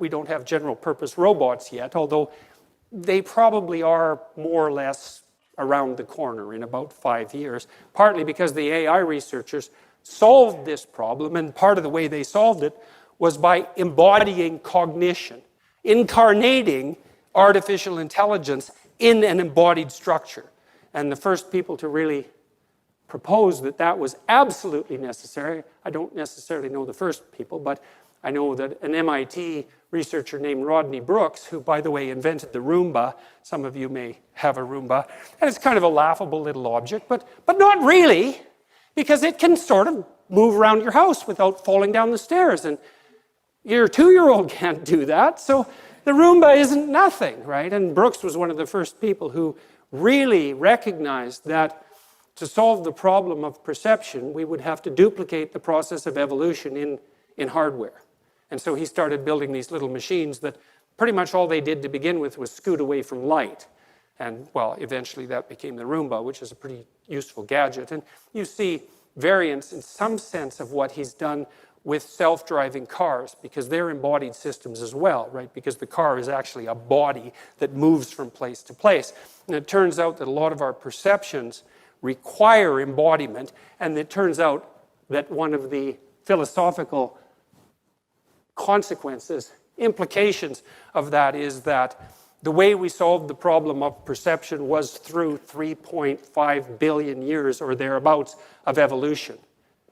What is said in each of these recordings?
we don't have general purpose robots yet, although they probably are more or less around the corner in about 5 years, partly because the AI researchers solved this problem, and part of the way they solved it was by embodying cognition, incarnating artificial intelligence in an embodied structure. And the first people to really propose that that was absolutely necessary, I don't necessarily know the first people, but I know that an MIT researcher named Rodney Brooks, who, by the way, invented the Roomba. Some of you may have a Roomba. And it's kind of a laughable little object, but not really, because it can sort of move around your house without falling down the stairs. And your 2-year-old can't do that, so the Roomba isn't nothing, right? And Brooks was one of the first people who really recognized that to solve the problem of perception, we would have to duplicate the process of evolution in hardware. And so he started building these little machines that pretty much all they did to begin with was scoot away from light. And, well, eventually that became the Roomba, which is a pretty useful gadget. And you see variants in some sense of what he's done with self-driving cars, because they're embodied systems as well, right? Because the car is actually a body that moves from place to place. And it turns out that a lot of our perceptions require embodiment, and it turns out that one of the philosophical consequences, implications of that is that the way we solved the problem of perception was through 3.5 billion years or thereabouts of evolution.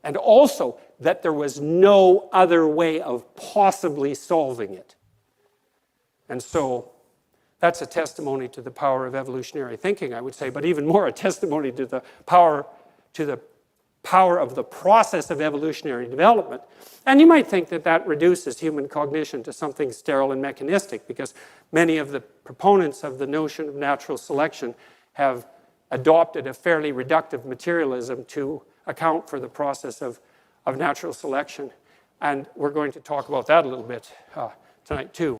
And also that there was no other way of possibly solving it. And so that's a testimony to the power of evolutionary thinking, I would say, but even more a testimony to the power of the process of evolutionary development. And you might think that that reduces human cognition to something sterile and mechanistic, because many of the proponents of the notion of natural selection have adopted a fairly reductive materialism to account for the process of natural selection. And we're going to talk about that a little bit tonight too.